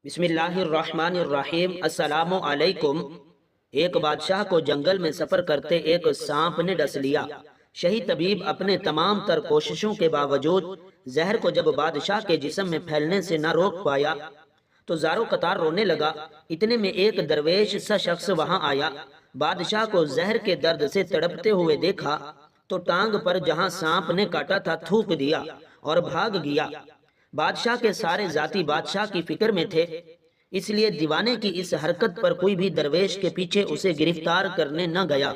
بسم اللہ الرحمن الرحیم۔ السلام علیکم۔ ایک بادشاہ کو جنگل میں سفر کرتے ایک سانپ نے ڈس لیا۔ شہی طبیب اپنے تمام تر کوششوں کے باوجود زہر کو جب بادشاہ کے جسم میں پھیلنے سے نہ روک پایا تو زاروں قطار رونے لگا۔ اتنے میں ایک درویش سا شخص وہاں آیا۔ بادشاہ کو زہر کے درد سے تڑپتے ہوئے دیکھا تو ٹانگ پر جہاں سانپ نے کاٹا تھا تھوک دیا اور بھاگ گیا۔ بادشاہ کے سارے ذاتی بادشاہ کی فکر میں تھے، اس لیے دیوانے کی اس حرکت پر کوئی بھی درویش کے پیچھے اسے گرفتار کرنے نہ گیا۔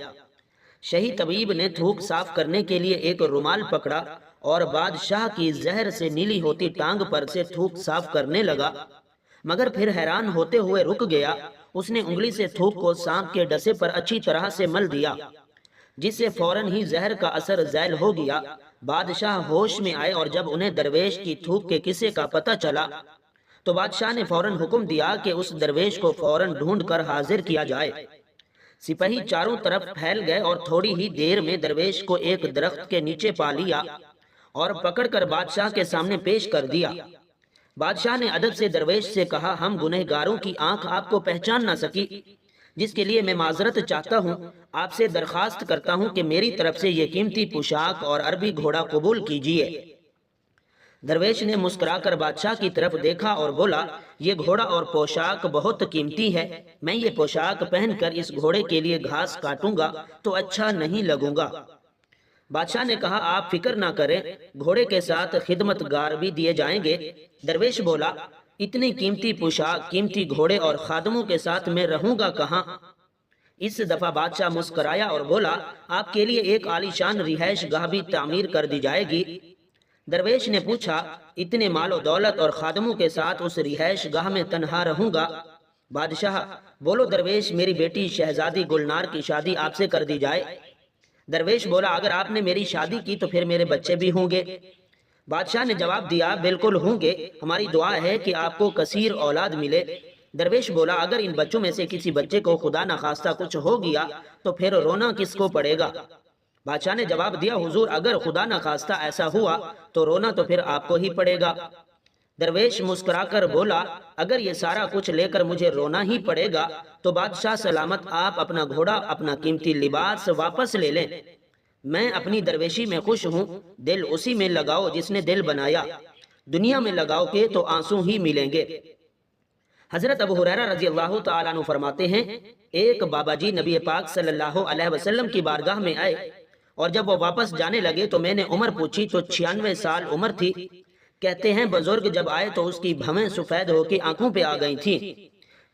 شہی طبیب نے تھوک صاف کرنے کے لیے ایک رومال پکڑا اور بادشاہ کی زہر سے نیلی ہوتی ٹانگ پر سے تھوک صاف کرنے لگا، مگر پھر حیران ہوتے ہوئے رک گیا۔ اس نے انگلی سے تھوک کو سانپ کے ڈسے پر اچھی طرح سے مل دیا، جس سے فوراً ہی زہر کا اثر زائل ہو گیا۔ بادشاہ ہوش میں آئے اور جب انہیں درویش کی تھوک کے قصے کا پتہ چلا تو بادشاہ نے فوراً حکم دیا کہ اس درویش کو فوراً ڈھونڈ کر حاضر کیا جائے۔ سپاہی چاروں طرف پھیل گئے اور تھوڑی ہی دیر میں درویش کو ایک درخت کے نیچے پا لیا اور پکڑ کر بادشاہ کے سامنے پیش کر دیا۔ بادشاہ نے ادب سے درویش سے کہا، ہم گنہگاروں کی آنکھ آپ کو پہچان نہ سکی، جس کے لیے میں معذرت چاہتا ہوں۔ آپ سے درخواست کرتا ہوں کہ میری طرف سے یہ قیمتی پوشاک اور عربی گھوڑا قبول کیجیے۔ درویش نے مسکرا کر بادشاہ کی طرف دیکھا اور بولا، یہ گھوڑا اور پوشاک بہت قیمتی ہے، میں یہ پوشاک پہن کر اس گھوڑے کے لیے گھاس کاٹوں گا تو اچھا نہیں لگوں گا۔ بادشاہ نے کہا، آپ فکر نہ کریں، گھوڑے کے ساتھ خدمت گار بھی دیے جائیں گے۔ درویش بولا، اتنی قیمتی پوشاک، قیمتی گھوڑے اور خادموں کے ساتھ میں رہوں گا کہاں؟ اس دفعہ بادشاہ مسکرایا اور بولا، آپ کے لیے ایک عالی شان رہائش گاہ بھی تعمیر کر دی جائے گی۔ درویش نے پوچھا، اتنے مال و دولت اور خادموں کے ساتھ اس رہائش گاہ میں تنہا رہوں گا؟ بادشاہ، بولو درویش، میری بیٹی شہزادی گلنار کی شادی آپ سے کر دی جائے۔ درویش بولا، اگر آپ نے میری شادی کی تو پھر میرے بچے بھی ہوں گے؟ بادشاہ نے جواب دیا، بالکل ہوں گے، ہماری دعا ہے کہ آپ کو کثیر اولاد ملے۔ درویش بولا، اگر ان بچوں میں سے کسی بچے کو خدا نخواستہ کچھ ہو گیا تو پھر رونا کس کو پڑے گا؟ بادشاہ نے جواب دیا، حضور، اگر خدا نخواستہ ایسا ہوا تو رونا تو پھر آپ کو ہی پڑے گا۔ درویش مسکرا کر بولا، اگر یہ سارا کچھ لے کر مجھے رونا ہی پڑے گا تو بادشاہ سلامت، آپ اپنا گھوڑا، اپنا قیمتی لباس واپس لے لیں۔ میں اپنی درویشی میں خوش ہوں، دل اسی میں لگاؤ جس نے دل بنایا، دنیا میں لگاؤ گے تو آنسو ہی ملیں گے۔ حضرت ابو ہریرہ رضی اللہ تعالیٰ عنہ فرماتے ہیں، ایک بابا جی نبی پاک صلی اللہ علیہ وسلم کی بارگاہ میں آئے اور جب وہ واپس جانے لگے تو میں نے عمر پوچھی تو 96 سال عمر تھی۔ کہتے ہیں بزرگ جب آئے تو اس کی بھویں سفید ہو کے آنکھوں پہ آ گئی تھیں۔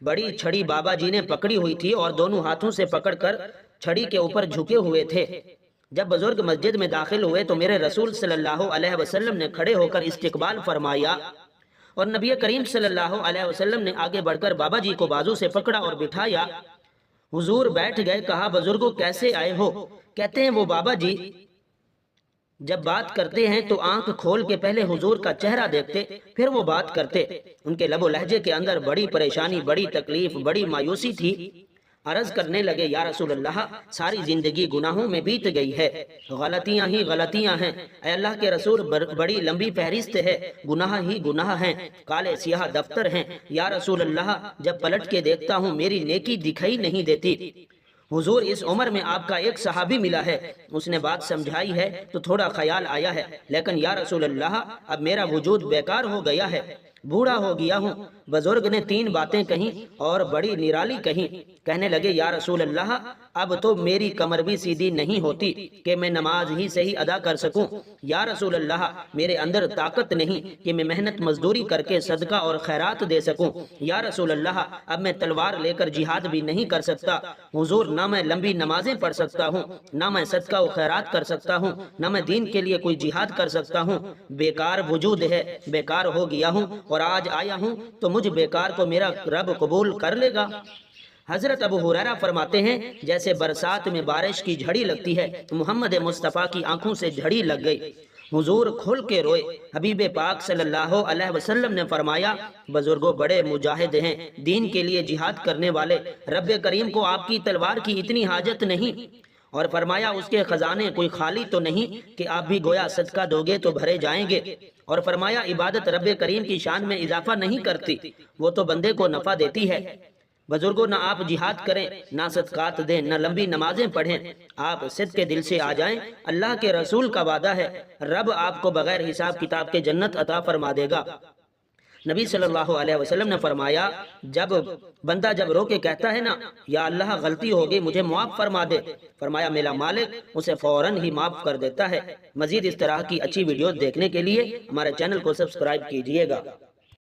بڑی چھڑی بابا جی نے پکڑی ہوئی تھی اور دونوں ہاتھوں سے پکڑ کر چھڑی کے اوپر جھکے ہوئے تھے۔ جب بزرگ مسجد میں داخل ہوئے تو میرے رسول صلی اللہ علیہ وسلم نے کھڑے ہو کر استقبال فرمایا اور نبی کریم صلی اللہ علیہ وسلم نے آگے بڑھ کر بابا جی کو بازو سے پکڑا اور بٹھایا۔ حضور بیٹھ گئے، کہا، بزرگوں کیسے آئے ہو؟ کہتے ہیں وہ بابا جی جب بات کرتے ہیں تو آنکھ کھول کے پہلے حضور کا چہرہ دیکھتے، پھر وہ بات کرتے۔ ان کے لب و لہجے کے اندر بڑی پریشانی، بڑی تکلیف، بڑی مایوسی تھی۔ عرض کرنے لگے، یا رسول اللہ، ساری زندگی گناہوں میں بیت گئی ہے، غلطیاں ہی غلطیاں ہیں۔ اے اللہ کے رسول، بڑی لمبی فہرست ہے، گناہ ہی گناہ ہیں، کالے سیاہ دفتر ہیں۔ یا رسول اللہ، جب پلٹ کے دیکھتا ہوں میری نیکی دکھائی نہیں دیتی۔ حضور، اس عمر میں آپ کا ایک صحابی ملا ہے، اس نے بات سمجھائی ہے تو تھوڑا خیال آیا ہے، لیکن یا رسول اللہ اب میرا وجود بیکار ہو گیا ہے، بوڑھا ہو گیا ہوں۔ بزرگ نے 3 باتیں کہیں اور بڑی نرالی کہیں۔ کہنے لگے، یا رسول اللہ اب تو میری کمر بھی سیدھی نہیں ہوتی کہ میں نماز ہی صحیح ادا کر سکوں۔ یا رسول اللہ میرے اندر طاقت نہیں کہ میں محنت مزدوری کر کے صدقہ اور خیرات دے سکوں۔ یا رسول اللہ اب میں تلوار لے کر جہاد بھی نہیں کر سکتا۔ حضور، نہ میں لمبی نمازیں پڑھ سکتا ہوں، نہ میں صدقہ و خیرات کر سکتا ہوں، نہ میں دین کے لیے کوئی جہاد کر سکتا ہوں۔ بیکار وجود ہے، بیکار ہو گیا ہوں اور آج آیا ہوں تو مجھ بیکار کو میرا رب قبول کر لے گا؟ حضرت ابو ہریرہ فرماتے ہیں، جیسے برسات میں بارش کی جھڑی لگتی ہے، محمد مصطفیٰ کی آنکھوں سے جھڑی لگ گئی۔ حضور کھل کے روئے۔ حبیب پاک صلی اللہ علیہ وسلم نے فرمایا، بزرگوں بڑے مجاہد ہیں، دین کے لیے جہاد کرنے والے، رب کریم کو آپ کی تلوار کی اتنی حاجت نہیں، اور فرمایا اس کے خزانے کوئی خالی تو نہیں کہ آپ بھی گویا صدقہ دو گے تو بھرے جائیں گے۔ اور فرمایا عبادت رب کریم کی شان میں اضافہ نہیں کرتی، وہ تو بندے کو نفع دیتی ہے۔ بزرگوں، نہ آپ جہاد کریں، نہ صدقات دیں، نہ لمبی نمازیں پڑھیں، آپ صدق کے دل سے آ جائیں، اللہ کے رسول کا وعدہ ہے رب آپ کو بغیر حساب کتاب کے جنت عطا فرما دے گا۔ نبی صلی اللہ علیہ وسلم نے فرمایا بندہ جب رو کے کہتا ہے نا یا اللہ غلطی ہوگی مجھے معاف فرما دے، فرمایا میرا مالک اسے فوراً ہی معاف کر دیتا ہے۔ مزید اس طرح کی اچھی ویڈیوز دیکھنے کے لیے ہمارے چینل کو سبسکرائب کیجئے گا۔